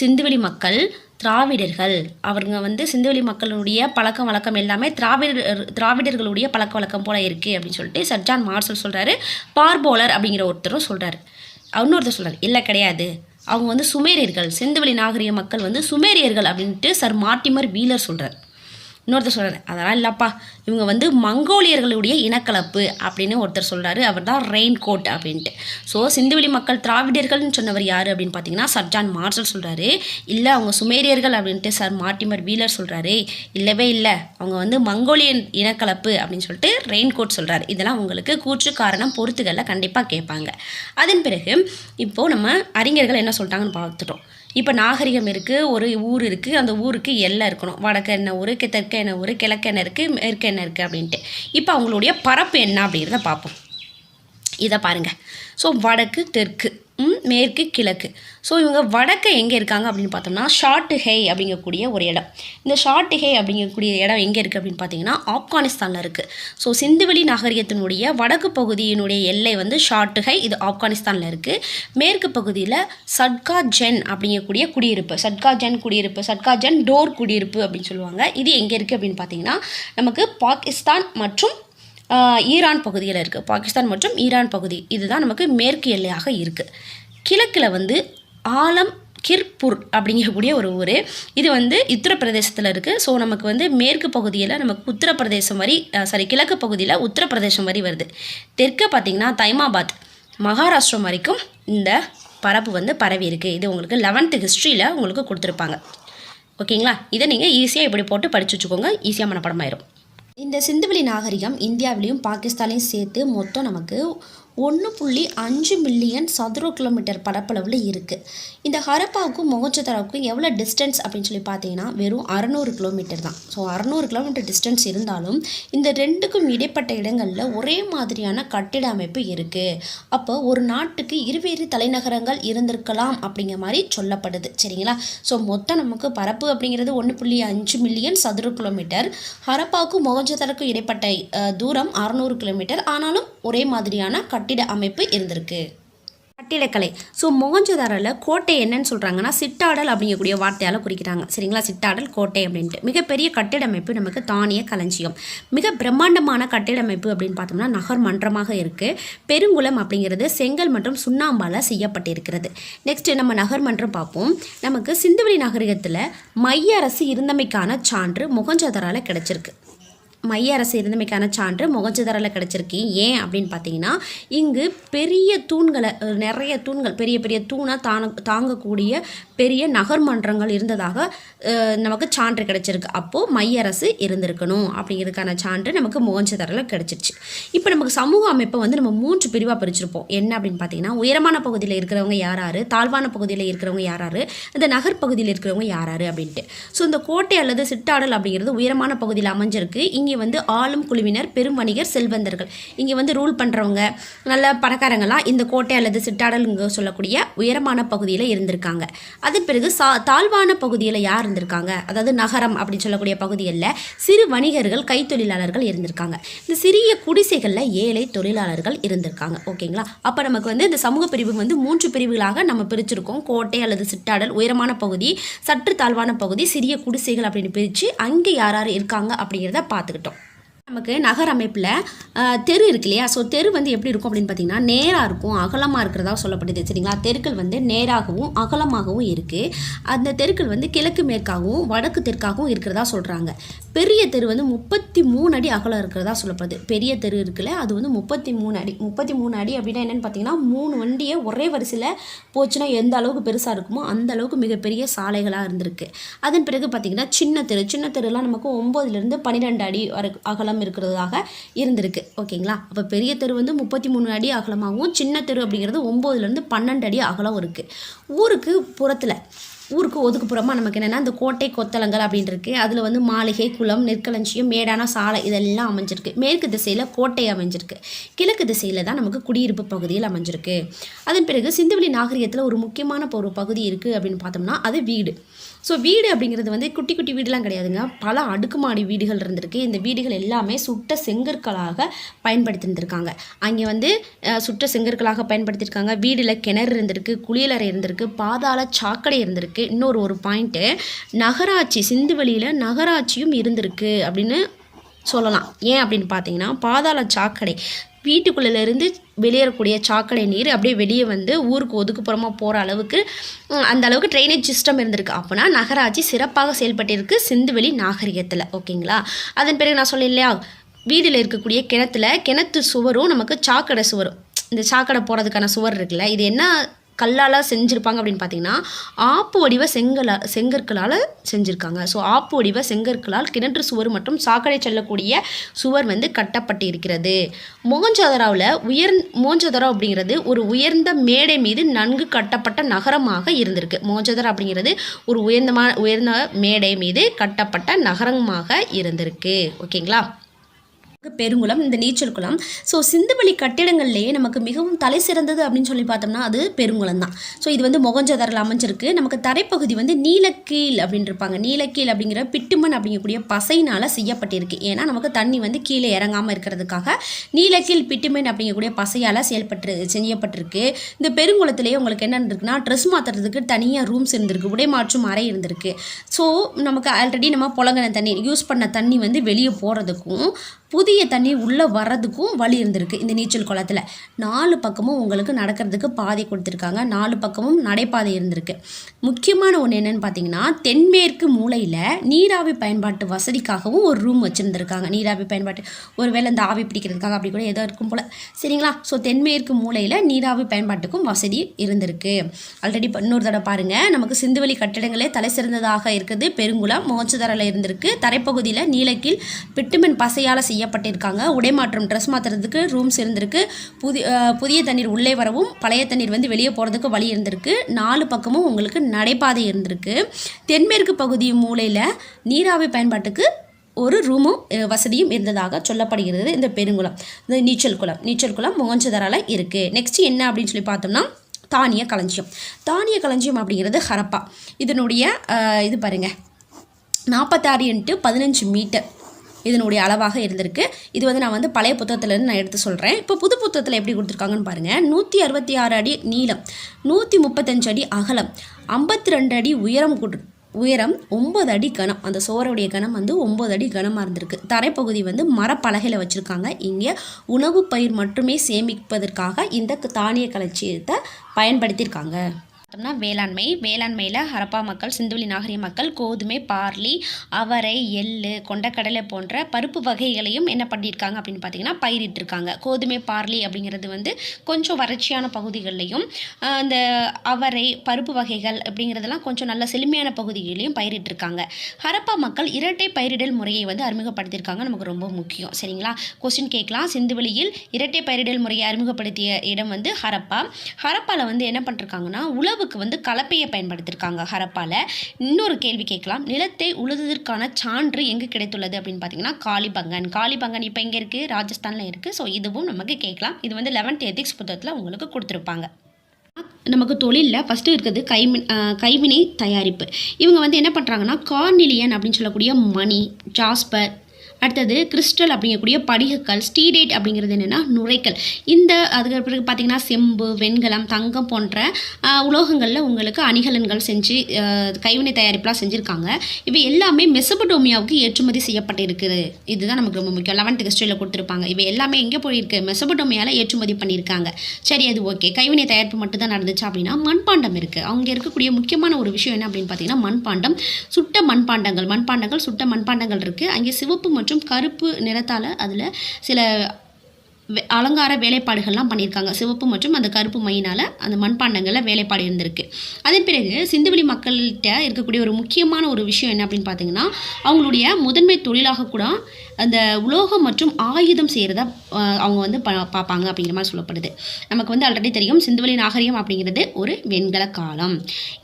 சிந்துவெளி மக்கள் திராவிடர்கள், அவங்க சிந்துவெளி மக்களுடைய பழக்கம் வழக்கம் எல்லாமே திராவிடர்களுடைய பழக்க வழக்கம் போல் இருக்குது அப்படின்னு சொல்லிட்டு சர் ஜான் மார்ஷல் சொல்கிறாரு. பார்போலர் அப்படிங்கிற ஒருத்தரும் சொல்கிறாரு. இன்னொருத்தர் சொல்கிறார், இல்லை கிடையாது, அவங்க சுமேரியர்கள், சிந்துவெளி நாகரிக மக்கள் சுமேரியர்கள் அப்படின்ட்டு சர் மார்டிமர் வீலர் சொல்கிறார். இன்னொருத்தர் சொல்கிறாரு அதெல்லாம் இல்லைப்பா, இவங்க வந்து மங்கோலியர்களுடைய இனக்கலப்பு அப்படின்னு ஒருத்தர் சொல்கிறாரு. அவர் தான் ரெயின் கோட் அப்படின்ட்டு. ஸோ சிந்துவெளி மக்கள் திராவிடர்கள்னு சொன்னவர் யார் அப்படின்னு பார்த்தீங்கன்னா சர் ஜான் மார்ஷல் சொல்கிறாரு. இல்லை அவங்க சுமேரியர்கள் அப்படின்ட்டு சர் மார்ட்டிமர் வீலர் சொல்கிறாரு. இல்லவே இல்லை, அவங்க வந்து மங்கோலியன் இனக்கலப்பு அப்படின்னு சொல்லிட்டு ரெயின் கோட் சொல்கிறாரு. இதெல்லாம் உங்களுக்கு கூற்று காரணம் பொறுத்துகளில் கண்டிப்பாக கேட்பாங்க. அதன் பிறகு இப்போது நம்ம அறிஞர்கள் என்ன சொல்லிட்டாங்கன்னு பார்த்துட்டோம். இப்போ நாகரிகம் இருக்குது, ஒரு ஊர் இருக்குது, அந்த ஊருக்கு எல்லை இருக்கணும். வடக்கு என்ன ஊர், தெற்கு என்ன ஊர், கிழக்கு என்ன இருக்குது, மேற்கு என்ன இருக்குது அப்படின்ட்டு. இப்போ அவங்களுடைய பரப்பு என்ன அப்படிங்கிறத பார்ப்போம். இதை பாருங்கள். ஸோ வடக்கு தெற்கு, மேற்கு கிழக்கு. ஸோ இவங்க வடக்கு எங்கே இருக்காங்க அப்படின்னு பார்த்தோம்னா ஷார்ட் ஹே அப்படிங்கக்கூடிய ஒரு இடம். இந்த ஷார்ட் ஹே அப்படிங்கக்கூடிய இடம் எங்கே இருக்குது அப்படின்னு பார்த்தீங்கன்னா ஆப்கானிஸ்தானில் இருக்குது. ஸோ சிந்துவெளி நாகரிகத்தினுடைய வடக்கு பகுதியினுடைய எல்லை வந்து ஷார்ட் ஹே, இது ஆப்கானிஸ்தானில் இருக்குது. மேற்கு பகுதியில் சட்கா ஜென் அப்படிங்கக்கூடிய குடியிருப்பு, சட்கா ஜென் டோர் குடியிருப்பு அப்படின்னு சொல்லுவாங்க. இது எங்கே இருக்குது அப்படின்னு பார்த்தீங்கன்னா நமக்கு பாகிஸ்தான் மற்றும் ஈரான் பகுதியில் இருக்குது. பாகிஸ்தான் மற்றும் ஈரான் பகுதி இதுதான் நமக்கு மேற்கு எல்லையாக இருக்குது. கிழக்கில் வந்து ஆலம் கிர்பூர் அப்படிங்கக்கூடிய ஒரு ஊர். இது வந்து உத்தரப்பிரதேசத்தில் இருக்குது. ஸோ நமக்கு வந்து மேற்கு பகுதியில் நமக்கு உத்தரப்பிரதேசம் வரி கிழக்கு பகுதியில் உத்தரப்பிரதேசம் வரி வருது. தெற்க பார்த்திங்கன்னா தைமாபாத் மகாராஷ்டிரம் வரைக்கும் இந்த பரப்பு வந்து பரவி இருக்குது. இது உங்களுக்கு 11th ஹிஸ்ட்ரியில் உங்களுக்கு கொடுத்துருப்பாங்க. ஓகேங்களா? இதை நீங்கள் ஈஸியாக இப்படி போட்டு படித்து வச்சுக்கோங்க, ஈஸியாக மனப்பாடமாயிரும். இந்த சிந்துவெளி நாகரிகம் இந்தியாவிலையும் பாகிஸ்தானையும் சேர்த்து மொத்தம் நமக்கு 1.5 மில்லியன் சதுர கிலோமீட்டர் பரப்பளவில் இருக்குது. இந்த ஹரப்பாவுக்கும் மொஹஞ்சதாரோவுக்கும் எவ்வளோ டிஸ்டன்ஸ் அப்படின்னு சொல்லி பார்த்தீங்கன்னா வெறும் 600 கிலோமீட்டர் தான். ஸோ 600 கிலோமீட்டர் டிஸ்டன்ஸ் இருந்தாலும் இந்த ரெண்டுக்கும் இடைப்பட்ட இடங்களில் ஒரே மாதிரியான கட்டிட அமைப்பு இருக்குது. அப்போ ஒரு நாட்டுக்கு இருவேறு தலைநகரங்கள் இருந்திருக்கலாம் அப்படிங்கிற மாதிரி சொல்லப்படுது. சரிங்களா? ஸோ மொத்தம் நமக்கு பரப்பு அப்படிங்கிறது 1.5 மில்லியன் சதுர கிலோமீட்டர். ஹரப்பாவுக்கும் மொஹஞ்சதாரோவுக்கும் இடைப்பட்ட தூரம் 600 கிலோமீட்டர். ஆனாலும் ஒரே மாதிரியான கட்டிட அமைப்பு இருந்திருக்கு. கட்டிடக்கலை. ஸோ மொஹஞ்சதாரோவில் கோட்டை என்னன்னு சொல்கிறாங்கன்னா சிட்டாடல் அப்படிங்கக்கூடிய வார்த்தையால் குறிக்கிறாங்க. சரிங்களா? சிட்டாடல், கோட்டை அப்படின்ட்டு. மிகப்பெரிய கட்டிடமைப்பு நமக்கு தானிய களஞ்சியம். மிக பிரம்மாண்டமான கட்டிடமைப்பு அப்படின்னு பார்த்தோம்னா நகர் மன்றமாக இருக்குது. பெருங்குளம் அப்படிங்கிறது செங்கல் மற்றும் சுண்ணாம்பால் செய்யப்பட்டிருக்கிறது. நெக்ஸ்ட்டு நம்ம நகர் மன்றம் பார்ப்போம். நமக்கு சிந்துவெளி நாகரிகத்தில் மைய அரசு இருந்தமைக்கான சான்று மொஹஞ்சதாரோவில் கிடைச்சிருக்கு. மைய அரசு இருந்தமைக்கான சான்று மொஹஞ்சதாரோவில் கிடச்சிருக்கு. ஏன் அப்படின்னு பார்த்தீங்கன்னா இங்கு பெரிய தூண்களை, நிறைய தூண்கள், பெரிய பெரிய தூணை தாங்கக்கூடிய பெரிய நகர்மன்றங்கள் இருந்ததாக நமக்கு சான்று கிடச்சிருக்கு. அப்போது மைய அரசு இருந்திருக்கணும் அப்படிங்கிறதுக்கான சான்று நமக்கு மொஹஞ்சதாரோவில் கிடச்சிருச்சு. இப்போ நமக்கு சமூக அமைப்பை வந்து நம்ம 3 பிரிவாக பிரிச்சிருப்போம். என்ன அப்படின்னு பார்த்தீங்கன்னா உயரமான பகுதியில் இருக்கிறவங்க யார், தாழ்வான பகுதியில் இருக்கிறவங்க யார், இந்த நகர் பகுதியில் இருக்கிறவங்க யார் அப்படின்ட்டு. ஸோ இந்த கோட்டை அல்லது சிட்டாடல் அப்படிங்கிறது உயரமான பகுதியில் அமைஞ்சிருக்கு. இங்கே வந்து ஆளும் குழுவினர், பெரும் வணிகர், செல்வந்தர்கள், இங்கே வந்து ரூல் பண்ணுறவங்க, நல்ல பணக்காரங்களாம் இந்த கோட்டை அல்லது சிட்டாடல் இங்கே சொல்லக்கூடிய உயரமான பகுதியில் இருந்திருக்காங்க. அதன் பிறகு தாழ்வான பகுதியில் யார் இருந்திருக்காங்க, அதாவது நகரம் அப்படின்னு சொல்லக்கூடிய பகுதிகளில் சிறு வணிகர்கள், கைத்தொழிலாளர்கள் இருந்திருக்காங்க. இந்த சிறிய குடிசைகளில் ஏழை தொழிலாளர்கள் இருந்திருக்காங்க. ஓகேங்களா? அப்போ நமக்கு வந்து இந்த சமூக பிரிவு வந்து 3 பிரிவுகளாக நம்ம பிரிச்சிருக்கோம். கோட்டை அல்லது சிட்டாடல், உயரமான பகுதி, சற்று தாழ்வான பகுதி, சிறிய குடிசைகள் அப்படின்னு பிரித்து அங்கே யார் யார் இருக்காங்க அப்படிங்கிறத பார்த்துக்கிட்டோம். நமக்கு நகர் அமைப்பில் தெரு இருக்கு இல்லையா? ஸோ தெரு வந்து எப்படி இருக்கும் அப்படின்னு பார்த்தீங்கன்னா நேராக இருக்கும், அகலமாக இருக்கிறதா சொல்லப்படுது. சரிங்களா? தெருக்கள் வந்து நேராகவும் அகலமாகவும் இருக்குது. அந்த தெருக்கள் வந்து கிழக்கு மேற்காகவும் வடக்கு தெற்காகவும் இருக்கிறதா சொல்கிறாங்க. பெரிய தெரு வந்து 33 அடி அகலம் இருக்கிறதா சொல்லப்படுது. பெரிய தெரு இருக்குல்ல, அது வந்து 33 அடி. 33 அடி அப்படின்னா என்னென்னு பார்த்தீங்கன்னா 3 வண்டியை ஒரே வரிசையில் போச்சுன்னா எந்த அளவுக்கு பெருசாக இருக்குமோ அந்த அளவுக்கு மிகப்பெரிய சாலைகளாக இருந்திருக்கு. அதன் பிறகு பார்த்தீங்கன்னா சின்ன தெருலாம் நமக்கு 9லேருந்து 12 அடி அகலம் இருக்கிறதாக இருந்திருக்கு. ஓகேங்களா? அப்போ பெரிய தெரு வந்து 33 அடி அகலமாகவும், சின்ன தெரு அப்படிங்கிறது 9லேருந்து 12 அடி அகலம் இருக்குது. ஊருக்கு ஒதுக்குப்புறமாக நமக்கு என்னென்னா இந்த கோட்டை கொத்தளங்கள் அப்படின்னு இருக்குது. அதில் வந்து மாளிகை, குளம், நெற்களஞ்சியம், மேடான சாலை இதெல்லாம் அமைஞ்சிருக்கு. மேற்கு திசையில் கோட்டை அமைஞ்சிருக்கு. கிழக்கு திசையில் தான் நமக்கு குடியிருப்பு பகுதியில் அமைஞ்சிருக்கு. அதன் பிறகு சிந்துவெளி நாகரிகத்தில் ஒரு முக்கியமான ஒரு பகுதி இருக்குது அப்படின்னு பார்த்தோம்னா அது வீடு. ஸோ வீடு அப்படிங்கிறது வந்து குட்டி குட்டி வீடுலாம் கிடையாதுங்க, பல அடுக்குமாடி வீடுகள் இருந்திருக்கு. இந்த வீடுகள் எல்லாமே சுட்ட செங்கற்களாக பயன்படுத்தியிருந்திருக்காங்க. அங்கே வந்து சுட்ட செங்கற்களாக பயன்படுத்தியிருக்காங்க. வீடில் கிணறு இருந்திருக்கு, குளியலறை இருந்திருக்கு, பாதாள சாக்கடை இருந்திருக்கு. இன்னொரு பாயிண்ட்டு, நகராட்சி, சிந்துவெளியில் நகராட்சியும் இருந்திருக்கு அப்படின்னு சொல்லலாம். ஏன் அப்படின்னு பார்த்தீங்கன்னா, பாதாள சாக்கடை வீட்டுக்குள்ளேருந்து வெளியேறக்கூடிய சாக்கடை நீர் அப்படியே வெளியே வந்து ஊருக்கு ஒதுக்குப்புறமாக போகிற அளவுக்கு அந்த அளவுக்கு ட்ரைனேஜ் சிஸ்டம் இருந்திருக்கு. அப்போனா நகராட்சி சிறப்பாக செயல்பட்டிருக்கு சிந்துவெளி நாகரிகத்தில். ஓகேங்களா? அதன் பிறகு நான் சொன்னேன் இல்லையா, வீதியில் இருக்கக்கூடிய கிணத்து சுவரும் நமக்கு சாக்கடை சுவரும், இந்த சாக்கடை போகிறதுக்கான சுவர் இருக்குல்ல, இது என்ன கல்லால் செஞ்சுருப்பாங்க அப்படின்னு பார்த்தீங்கன்னா, ஆப்பு வடிவ செங்கற்களால் செஞ்சுருக்காங்க. ஸோ ஆப்பு வடிவ செங்கற்களால் கிணற்று சுவர் மற்றும் சாக்கடை செல்லக்கூடிய சுவர் வந்து கட்டப்பட்டு இருக்கிறது. மோஞ்சதரா அப்படிங்கிறது ஒரு உயர்ந்த மேடை மீது நன்கு கட்டப்பட்ட நகரமாக இருந்திருக்கு. மோஞ்சதரா அப்படிங்கிறது ஒரு உயர்ந்த மேடை மீது கட்டப்பட்ட நகரமாக இருந்திருக்கு. ஓகேங்களா? பெருங்குளம், இந்த நீச்சல் குளம். ஸோ சிந்துவெளி கட்டிடங்கள்லேயே நமக்கு மிகவும் தலை சிறந்தது அப்படின்னு சொல்லி பார்த்தோம்னா அது பெருங்குளம் தான். ஸோ இது வந்து மொகஞ்சதாரில் அமைஞ்சிருக்கு. நமக்கு தரைப்பகுதி வந்து நீலக்கீல் அப்படின்னு இருப்பாங்க. நீலக்கீல் அப்படிங்கிற பிட்டுமண் அப்படிங்கக்கூடிய பசையினால் செய்யப்பட்டிருக்கு. ஏன்னா நமக்கு தண்ணி வந்து கீழே இறங்காமல் இருக்கிறதுக்காக நீலக்கீல் பிட்டுமண் அப்படிங்கக்கூடிய பசையால் செய்யப்பட்டிருக்கு. இந்த பெருங்குளத்திலேயே உங்களுக்கு என்ன இருந்திருக்குன்னா, ட்ரெஸ் மாற்றுறதுக்கு தனியாக ரூம்ஸ் இருந்திருக்கு, உடை மாற்றும் அறை இருந்திருக்கு. ஸோ நமக்கு ஆல்ரெடி நம்ம புழங்கின தண்ணி யூஸ் பண்ண தண்ணி வந்து வெளியே போகிறதுக்கும் புதிய தண்ணி உள்ளே வர்றதுக்கும் வழி இருந்திருக்கு. இந்த நீச்சல் குளத்தில் 4 பக்கமும் உங்களுக்கு நடக்கிறதுக்கு பாதை கொடுத்துருக்காங்க. 4 பக்கமும் நடைபாதை இருந்திருக்கு. முக்கியமான ஒன்று என்னென்னு பார்த்தீங்கன்னா, தென்மேற்கு மூலையில் நீராவி பயன்பாட்டு வசதிக்காகவும் ஒரு ரூம் வச்சுருந்துருக்காங்க. நீராவி பயன்பாட்டு ஒருவேளை இந்த ஆவி பிடிக்கிறதுக்காக அப்படி கூட ஏதோ இருக்கும் போல். சரிங்களா? ஸோ தென்மேற்கு மூலையில் நீராவி பயன்பாட்டுக்கும் வசதி இருந்திருக்கு. ஆல்ரெடி இன்னொரு தடவை பாருங்கள், நமக்கு சிந்துவெளி கட்டிடங்களே தலை சிறந்ததாக இருக்குது பெருங்குளம், மோச்சதரையில் இருந்திருக்கு. தரைப்பகுதியில் நீலக்கீல் பிட்டுமண் பசையால் செய்யப்பட்டிருக்காங்க. உடைமாற்றம் ட்ரெஸ் மாற்றுறதுக்கு ரூம்ஸ் இருந்திருக்கு. புதிய தண்ணீர் உள்ளே வரவும் பழைய தண்ணீர் வந்து வெளியே போகிறதுக்கு வழி இருந்திருக்கு. 4 பக்கமும் உங்களுக்கு நடைபாதை இருந்திருக்கு. தென்மேற்கு பகுதி மூலையில் நீராவி பயன்பாட்டுக்கு ஒரு ரூமும் வசதியும் இருந்ததாக சொல்லப்படுகிறது. இந்த பெருங்குளம், இந்த நீச்சல் குளம் மொகஞ்சதாரால இருக்குது. நெக்ஸ்ட் என்ன அப்படின்னு சொல்லி பார்த்தோம்னா, தானிய களஞ்சியம் அப்படிங்கிறது ஹரப்பா. இதனுடைய இது பாருங்கள், 46x15 மீட்டர் இதனுடைய அளவாக இருந்திருக்கு. இது வந்து நான் வந்து பழைய புத்தகத்துலேருந்து நான் எடுத்து சொல்கிறேன். இப்போ புது புத்தகத்தில் எப்படி கொடுத்துருக்காங்கன்னு பாருங்கள். 166 அடி நீளம், 135 அடி அகலம், 52 அடி உயரம் 9 அடி கனம். அந்த சோறுடைய கனம் வந்து 9 அடி கனமாக இருந்திருக்கு. தரைப்பகுதி வந்து மரப்பலகையில் வச்சுருக்காங்க. இங்கே உணவு பயிர் மட்டுமே சேமிப்பதற்காக இந்த தானிய களஞ்சியத்தை பயன்படுத்தியிருக்காங்க. வேளாண்மையில் ஹரப்பா மக்கள், சிந்துவெளி நாகரிக மக்கள் கோதுமை, பார்லி, அவரை, எள்ளு, கொண்டக்கடலை போன்ற பருப்பு வகைகளையும் என்ன பண்ணியிருக்காங்க அப்படின்னு பார்த்தீங்கன்னா பயிரிட்டிருக்காங்க. கோதுமை, பார்லி அப்படிங்கிறது வந்து கொஞ்சம் வறட்சியான பகுதிகள்லையும், அந்த அவரை, பருப்பு வகைகள் அப்படிங்கிறதெல்லாம் கொஞ்சம் நல்ல செழுமையான பகுதிகளையும் பயிரிட்டிருக்காங்க. ஹரப்பா மக்கள் இரட்டை பயிரிடல் முறையை வந்து அறிமுகப்படுத்தியிருக்காங்க. நமக்கு ரொம்ப முக்கியம். சரிங்களா? கொஸ்டின் கேட்கலாம். சிந்துவெளியில் இரட்டை பயிரிடல் முறையை அறிமுகப்படுத்திய இடம் வந்து ஹரப்பாவில் வந்து என்ன பண்ணிருக்காங்கன்னா உழவு வந்து கலப்பையை பயன்படுத்தியிருக்காங்க ஹரப்பால. இன்னொரு கேள்வி கேட்கலாம். நிலத்தை உழுதுவதற்கான சான்று எங்கு கிடைத்துள்ளது அப்படின்னு பார்த்தீங்கன்னா காளிபங்கன் இப்போ எங்கே இருக்குது? ராஜஸ்தானில் இருக்குது. ஸோ இதுவும் நமக்கு கேட்கலாம். இது வந்து 11th எத்திக்ஸ் புத்தகத்தில் உங்களுக்கு கொடுத்துருப்பாங்க. நமக்கு தொழிலில் ஃபஸ்ட்டு இருக்கிறது கைவினை தயாரிப்பு. இவங்க வந்து என்ன பண்ணுறாங்கன்னா கார்னிலியன் அப்படின்னு சொல்லக்கூடிய மணி, ஜாஸ்பர், அடுத்தது கிறிஸ்டல் அப்படிங்கக்கூடிய படிகக்கல், ஸ்டீடேட் அப்படிங்கிறது என்னென்னா நுரைக்கல். அதுக்கு பிறகு பார்த்திங்கன்னா செம்பு, வெண்கலம், தங்கம் போன்ற உலோகங்களில் உங்களுக்கு அணிகலன்கள் செஞ்சு கைவினை தயாரிப்புலாம் செஞ்சுருக்காங்க. இவை எல்லாமே மெசபடோமியாவுக்கு ஏற்றுமதி செய்யப்பட்டிருக்குது. இதுதான் நமக்கு ரொம்ப முக்கியம். 11th ஹிஸ்ட்ரியில் கொடுத்துருப்பாங்க. இவை எல்லாமே எங்கே போயிருக்கு? மெசபடோமியாவில் ஏற்றுமதி பண்ணியிருக்காங்க. சரி, அது ஓகே. கைவினை தயாரிப்பு மட்டும் தான் நடந்துச்சு அப்படின்னா மண்பாண்டம் இருக்குது. அவங்க இருக்கக்கூடிய முக்கியமான ஒரு விஷயம் என்ன அப்படின்னு பார்த்தீங்கன்னா மண்பாண்டம், சுட்ட மண்பாண்டங்கள் இருக்குது. அங்கே சிவப்பு மற்றும் கருப்பு நிறத்தால் அதில் சில அலங்கார வேலைப்பாடுகள்லாம் பண்ணியிருக்காங்க. சிவப்பு மற்றும் அந்த கருப்பு மையினால் அந்த மண்பாண்டங்களில் வேலைப்பாடு இருந்திருக்கு. அதன் பிறகு சிந்துவெளி மக்கள்கிட்ட இருக்கக்கூடிய ஒரு முக்கியமான ஒரு விஷயம் என்ன அப்படின்னு பார்த்தீங்கன்னா அவங்களுடைய முதன்மை தொழிலாக கூட அந்த உலோகம் மற்றும் ஆயுதம் செய்கிறத அவங்க வந்து பார்ப்பாங்க அப்படிங்கிற மாதிரி சொல்லப்படுது. நமக்கு வந்து ஆல்ரெடி தெரியும் சிந்துவெளி நாகரிகம் அப்படிங்கிறது ஒரு வெண்கல காலம்.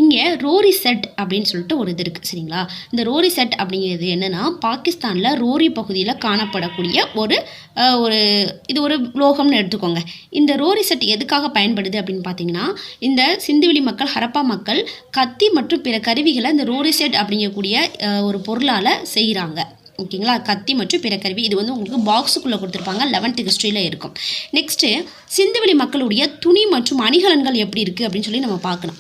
இங்கே ரோரி செட் அப்படின்னு சொல்லிட்டு ஒரு இது இருக்குது. சரிங்களா? இந்த ரோரி செட் அப்படிங்கிறது என்னென்னா பாகிஸ்தானில் ரோரி பகுதியில் காணப்படக்கூடிய ஒரு உலோகம்னு எடுத்துக்கோங்க. இந்த ரோரி செட் எதுக்காக பயன்படுது அப்படின்னு பார்த்தீங்கன்னா இந்த சிந்துவெளி மக்கள், ஹரப்பா மக்கள் கத்தி மற்றும் பிற கருவிகளை இந்த ரோரி செட் அப்படிங்கக்கூடிய ஒரு பொருளால் செய்கிறாங்க. ஓகேங்களா? கத்தி மற்றும் பிற கருவி. இது வந்து உங்களுக்கு பாக்ஸுக்குள்ளே கொடுத்துருப்பாங்க. 11th ஹிஸ்ட்ரியில் இருக்கும். நெக்ஸ்ட்டு சிந்துவெளி மக்களுடைய துணி மற்றும் அணிகலன்கள் எப்படி இருக்குது அப்படின்னு சொல்லி நம்ம பார்க்கணும்.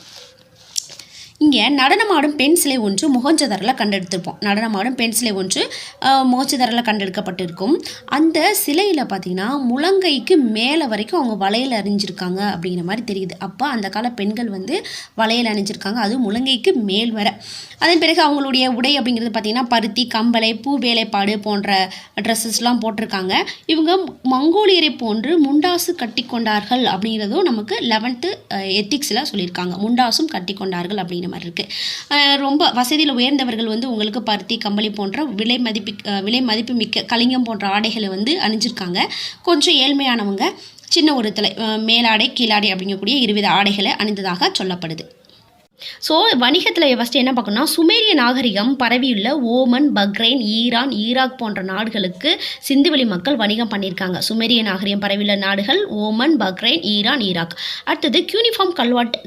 இங்கே நடனமாடும் பெண் சிலை ஒன்று மொஹஞ்சதாரோவில் கண்டெடுத்திருப்போம். நடனமாடும் பெண் சிலை ஒன்று மொஹஞ்சதாரோவில் கண்டெடுக்கப்பட்டிருக்கும். அந்த சிலையில் பார்த்திங்கன்னா முழங்கைக்கு மேலே வரைக்கும் அவங்க வளையல் அணிஞ்சிருக்காங்க அப்படிங்கிற மாதிரி தெரியுது. அப்போ அந்த கால பெண்கள் வந்து வளையல் அணிஞ்சிருக்காங்க, அது முழங்கைக்கு மேல் வர. அதன் பிறகு அவங்களுடைய உடை அப்படிங்கிறது பார்த்திங்கன்னா பருத்தி, கம்பளை, பூ வேலைப்பாடு போன்ற ட்ரெஸ்ஸஸ்லாம் போட்டிருக்காங்க. இவங்க மங்கோலியரை போன்று முண்டாசு கட்டி கொண்டார்கள் அப்படிங்கிறதும் நமக்கு 11th எத்திக்ஸில் சொல்லியிருக்காங்க. முண்டாசும் கட்டி கொண்டார்கள் அப்படிங்கிற மாதிரி இருக்குது. ரொம்ப வசதியில் உயர்ந்தவர்கள் வந்து உங்களுக்கு பருத்தி, கம்பளி போன்ற விலை மதிப்பு மிக்க கலிங்கம் போன்ற ஆடைகளை வந்து அணிஞ்சிருக்காங்க. கொஞ்சம் ஏழ்மையானவங்க சின்ன ஒரு மேலாடை, கீழாடை அப்படிங்கக்கூடிய இருவித ஆடைகளை அணிந்ததாக சொல்லப்படுது. ஸோ வணிகத்தில் ஃபஸ்ட்டு என்ன பார்க்கணும்னா, சுமேரிய நாகரிகம் பரவியுள்ள ஓமன், பக்ரைன், ஈரான், ஈராக் போன்ற நாடுகளுக்கு சிந்துவெளி மக்கள் வணிகம் பண்ணியிருக்காங்க. சுமேரிய நாகரிகம் பரவியுள்ள நாடுகள் ஓமன், பக்ரைன், ஈரான், ஈராக். அடுத்தது கியூனிஃபார்ம்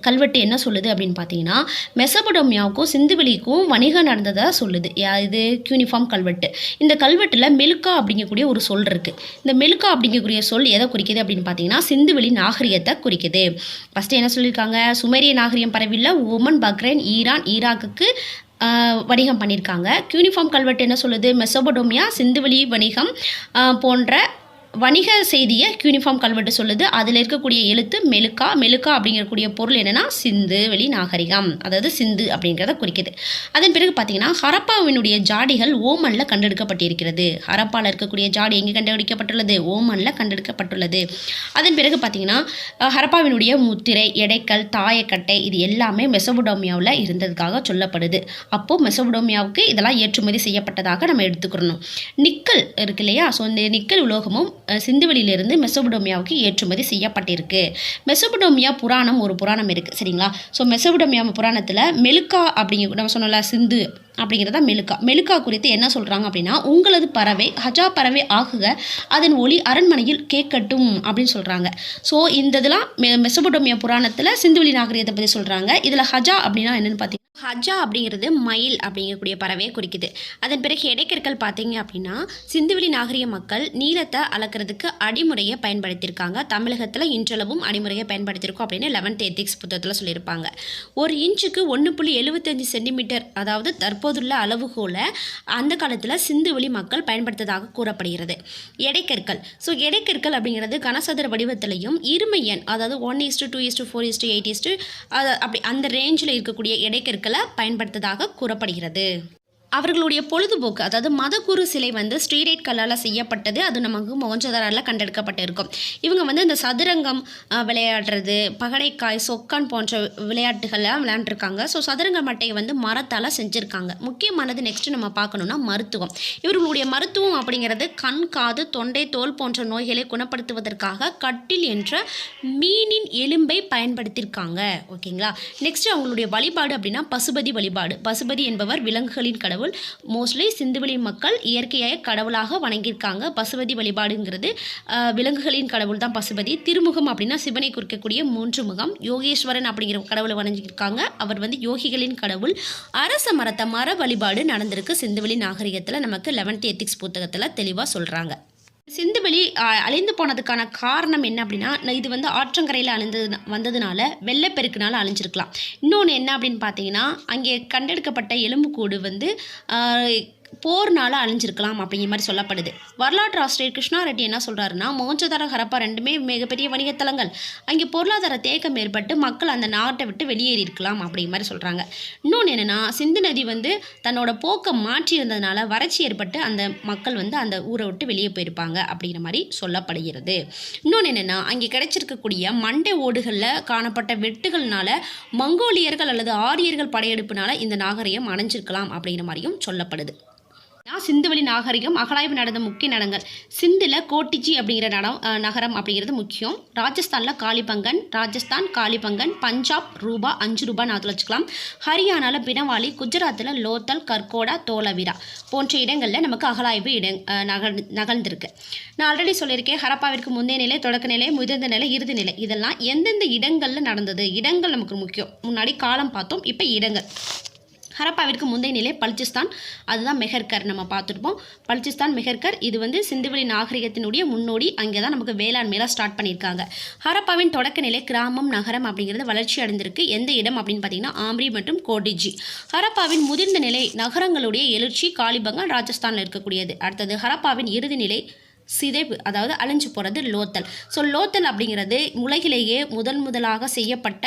கல்வெட்டு என்ன சொல்லுது அப்படின்னு பார்த்தீங்கன்னா, மெசபடோமியாவுக்கும் சிந்துவெளிக்கும் வணிகம் நடந்ததாக சொல்லுது. இது கியூனிஃபார்ம் கல்வெட்டு. இந்த கல்வெட்டில் மெலுக்கா அப்படிங்கக்கூடிய ஒரு சொல் இருக்குது. இந்த மெலுக்கா அப்படிங்கக்கூடிய சொல் எதை குறிக்குது அப்படின்னு பார்த்தீங்கன்னா, சிந்துவெளி நாகரிகத்தை குறிக்குது. ஃபஸ்ட்டு என்ன சொல்லியிருக்காங்க, சுமேரிய நாகரிகம் பரவியுள்ள ஓமன், பக்ரைன், ஈரான், ஈராக்குக்கு வணிகம் பண்ணியிருக்காங்க. கியூனிஃபார்ம் கல்வெட்டு என்ன சொல்லுது, மெசபடோமியா, சிந்துவெளி வணிகம் போன்ற வணிக செய்தியை யூனிஃபார்ம் கல்வெட்டு சொல்லுது. அதில் இருக்கக்கூடிய எழுத்து மெலுக்கா. மெலுக்கா அப்படிங்கக்கூடிய பொருள் என்னென்னா சிந்து வெளி நாகரிகம், அதாவது சிந்து அப்படிங்கிறத குறிக்குது. அதன் பிறகு பார்த்தீங்கன்னா ஹரப்பாவினுடைய ஜாடிகள் ஓமனில் கண்டெடுக்கப்பட்டிருக்கிறது. ஹரப்பாவில் இருக்கக்கூடிய ஜாடி எங்கே கண்டுபிடிக்கப்பட்டுள்ளது, ஓமனில் கண்டெடுக்கப்பட்டுள்ளது. அதன் பிறகு பார்த்தீங்கன்னா ஹரப்பாவினுடைய முத்திரை, எடைக்கல், தாயக்கட்டை இது எல்லாமே மெசபடோமியாவில் இருந்ததுக்காக சொல்லப்படுது. அப்போது மெசபடோமியாவுக்கு இதெல்லாம் ஏற்றுமதி செய்யப்பட்டதாக நம்ம எடுத்துக்கிறணும். நிக்கல் இருக்கு இல்லையா, ஸோ இந்த நிக்கல் உலோகமும் சிந்துவெளியிலிருந்து மெசபடோமியாவுக்கு ஏற்றுமதி செய்யப்பட்டிருக்கு. மெசபடோமியா புராணம் ஒரு புராணம் இருக்குது சரிங்களா. ஸோ மெசபடோமியா புராணத்தில் மெலுக்கா அப்படிங்கிற நம்ம சொன்னோம்ல சிந்து அப்படிங்கிறதா மெலுக்கா. மெலுக்கா குறித்து என்ன சொல்கிறாங்க அப்படின்னா, உங்களது பறவை ஹஜா பறவை ஆகுக, அதன் ஒளி அரண்மனையில் கேட்கட்டும் அப்படின்னு சொல்கிறாங்க. ஸோ இந்த இதெல்லாம் மெசபடோமியா புராணத்தில் சிந்துவெளி நாகரிகத்தை பற்றி சொல்கிறாங்க. இதில் ஹஜா அப்படின்னா என்னென்னு பார்த்தீங்கன்னா, ஹஜா அப்படிங்கிறது மயில் அப்படிங்கக்கூடிய பறவையை குறிக்குது. அதன் பிறகு இடைக்கற்கள் பார்த்தீங்க அப்படின்னா, சிந்துவெளி நாகரிக மக்கள் நீளத்தை அளக்கிறதுக்கு அடிமுறையை பயன்படுத்தியிருக்காங்க. தமிழகத்தில் இன்றளவும் அடிமுறையை பயன்படுத்தியிருக்கோம் அப்படின்னு 11th எத்திக்ஸ் புத்தகத்தில் சொல்லியிருப்பாங்க. ஒரு இன்ச்சுக்கு 1.75 சென்டிமீட்டர், அதாவது தற்போதுள்ள அளவுகோலை அந்த காலத்தில் சிந்துவெளி மக்கள் பயன்படுத்ததாக கூறப்படுகிறது. எடைக்கற்கள். ஸோ எடைக்கற்கள் அப்படிங்கிறது கனசதுர வடிவத்திலையும் இருமை எண், அதாவது 1:2:4:8 அப்படி அந்த ரேஞ்சில் இருக்கக்கூடிய எடைக்கற்களை பயன்படுத்ததாக கூறப்படுகிறது. அவர்களுடைய பொழுதுபோக்கு, அதாவது மதகுரு சிலை வந்து ஸ்ட்ரீரைட் கல்லால் செய்யப்பட்டது. அது நமக்கு மொஹஞ்சதாரோவில் கண்டெடுக்கப்பட்டிருக்கும். இவங்க வந்து இந்த சதுரங்கம் விளையாடுறது, பகடைக்காய், சொக்கான் போன்ற விளையாட்டுகள்லாம் விளையாண்டுருக்காங்க. ஸோ சதுரங்க மட்டையை வந்து மரத்தால் செஞ்சுருக்காங்க. முக்கியமானது நெக்ஸ்ட்டு நம்ம பார்க்கணுன்னா மருத்துவம். இவர்களுடைய மருத்துவம் அப்படிங்கிறது கண், காது, தொண்டை, தோல் போன்ற நோய்களை குணப்படுத்துவதற்காக கட்டில் என்ற மீனின் எலும்பை பயன்படுத்தியிருக்காங்க. ஓகேங்களா. நெக்ஸ்ட்டு அவங்களுடைய வழிபாடு அப்படின்னா பசுபதி வழிபாடு. பசுபதி என்பவர் விலங்குகளின் கடவுள். மோஸ்ட்லி சிந்துவெளி மக்கள் இயற்கையாக கடவுளாக வணங்கியிருக்காங்க. பசுபதி வழிபாடுங்கிறது விலங்குகளின் கடவுள் தான் பசுபதி. திருமுகம் அப்படின்னா சிவனை குறிக்கக்கூடிய 3 முகம். யோகேஸ்வரன் அப்படிங்கிற கடவுளை வணங்கியிருக்காங்க. அவர் வந்து யோகிகளின் கடவுள். அரச மரத்தை மர வழிபாடு நடந்திருக்கு சிந்துவெளி நாகரிகத்தில். நமக்கு 11th எத்திக்ஸ் புத்தகத்தில் தெளிவாக சொல்கிறாங்க. சிந்துவெளி அழிந்து போனதுக்கான காரணம் என்ன அப்படின்னா, இது வந்து ஆற்றங்கரையில் வந்ததுனால வெள்ளப்பெருக்குனால அழிஞ்சிருக்கலாம். இன்னொன்று என்ன அப்படின்னு பார்த்தீங்கன்னா, அங்கே கண்டெடுக்கப்பட்ட எலும்புக்கூடு வந்து போர்னால அழிஞ்சிருக்கலாம் அப்படிங்கிற மாதிரி சொல்லப்படுது. வரலாற்று ஆசிரியர் கிருஷ்ணா ரெட்டி என்ன சொல்கிறாருன்னா, மொஹஞ்சதாரோ, ஹரப்பா ரெண்டுமே மிகப்பெரிய வணிகத்தலங்கள். அங்கே பொருளாதார தேக்கம் ஏற்பட்டு மக்கள் அந்த நாட்டை விட்டு வெளியேறி இருக்கலாம் அப்படிங்கிற மாதிரி சொல்கிறாங்க. இன்னொன்று என்னென்னா, சிந்து நதி வந்து தன்னோட போக்கை மாற்றி இருந்ததுனால வறட்சி ஏற்பட்டு அந்த மக்கள் வந்து அந்த ஊரை விட்டு வெளியே போயிருப்பாங்க அப்படிங்கிற மாதிரி சொல்லப்படுகிறது. இன்னொன்று என்னென்னா, அங்கே கிடைச்சிருக்கக்கூடிய மண்டை ஓடுகளில் காணப்பட்ட வெட்டுகள்னால மங்கோலியர்கள் அல்லது ஆரியர்கள் படையெடுப்புனால இந்த நாகரிகம் அணைஞ்சிருக்கலாம் அப்படிங்கிற மாதிரியும் சொல்லப்படுது. சிந்துவெளி நாகரிகம் அகழாய்வு நடந்த முக்கிய நடங்கள். சிந்தில் கோட்டிச்சி அப்படிங்கிற நகரம் அப்படிங்கிறது முக்கியம். ராஜஸ்தானில் காளிபங்கன், பஞ்சாப் ரூபா 5 ரூபா நாத்தில் வச்சுக்கலாம். ஹரியானாவில் பினவாலி, குஜராத்தில் லோத்தல், கர்கோடா, தோலவிரா போன்ற இடங்களில் நமக்கு அகழாய்வு நகர்ந்திருக்கு. நான் ஆல்ரெடி சொல்லியிருக்கேன், ஹரப்பாவிற்கு முந்தைய நிலை, தொடக்க நிலை, முதிர்ந்த நிலை, இறுதி நிலை. இதெல்லாம் எந்தெந்த இடங்களில் நடந்தது. இடங்கள் நமக்கு முக்கியம். முன்னாடி காலம் பார்த்தோம், இப்போ இடங்கள். ஹரப்பாவிற்கு முந்தைய நிலை பலுச்சிஸ்தான், அதுதான் மெஹர்கர் நம்ம பார்த்துருப்போம். பலுச்சிஸ்தான் மெஹர்கர் இது வந்து சிந்துவெளி நாகரிகத்தினுடைய முன்னோடி. அங்கே தான் நமக்கு வேளாண்மையெல்லாம் ஸ்டார்ட் பண்ணியிருக்காங்க. ஹரப்பாவின் தொடக்க நிலை கிராமம் நகரம் அப்படிங்கிறது வளர்ச்சி அடைந்திருக்கு. எந்த இடம் அப்படின்னு பார்த்தீங்கன்னா ஆம்ரி மற்றும் கோடிஜி. ஹரப்பாவின் முதிர்ந்த நிலை நகரங்களுடைய எழுச்சி காலிபங்கன் ராஜஸ்தானில் இருக்கக்கூடியது. அடுத்தது ஹரப்பாவின் இறுதி நிலை சிதைவு, அதாவது அழிஞ்சு போகிறது லோத்தல். ஸோ லோத்தல் அப்படிங்கிறது உலகிலேயே முதலாக செய்யப்பட்ட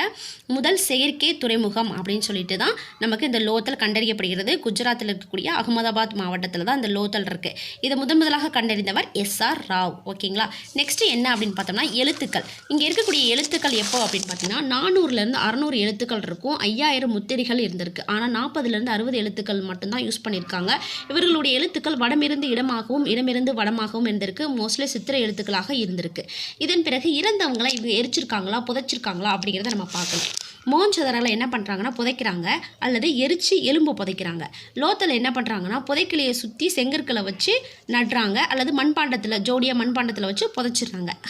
முதல் செயற்கை துறைமுகம் அப்படின்னு சொல்லிட்டு தான் நமக்கு இந்த லோத்தல் கண்டறியப்படுகிறது. குஜராத்தில் இருக்கக்கூடிய அகமதாபாத் மாவட்டத்தில் தான் இந்த லோத்தல் இருக்குது. இதை முதலாக கண்டறிந்தவர் SR ராவ். ஓகேங்களா. நெக்ஸ்ட்டு என்ன அப்படின்னு பார்த்தோம்னா எழுத்துக்கள். இங்கே இருக்கக்கூடிய எழுத்துக்கள் எப்போ அப்படின்னு பார்த்தீங்கன்னா 400லேருந்து 600 எழுத்துக்கள் இருக்கும். 5000 முத்திரைகள் இருந்திருக்கு. ஆனால் 40லேருந்து 60 எழுத்துக்கள் மட்டும்தான் யூஸ் பண்ணியிருக்காங்க. இவர்களுடைய எழுத்துக்கள் வடமிருந்து இடமாகவும் இடமிருந்து வடமாகவும் இருந்திருக்கு. மோஸ்ட்லி சித்திரை எழுத்துக்களாக இருந்திருக்கு. இதன் பிறகு இறந்தவங்களை இவங்க எரிச்சிருக்காங்களா புதைச்சிருக்காங்களா அப்படிங்கிறத நம்ம பார்க்கணும். மோஹன்ஜதாரோவில் என்ன பண்ணுறாங்கன்னா புதைக்கிறாங்க அல்லது எரிச்சு எலும்பு புதைக்கிறாங்க. லோத்தல் என்ன பண்ணுறாங்கன்னா புதைக்கிளையை சுற்றி செங்கற்களை வச்சு நடுறாங்க அல்லது மண்பாண்டத்தில் ஜோடியாக மண்பாண்டத்தில் வச்சு புதைச்சிடுறாங்க.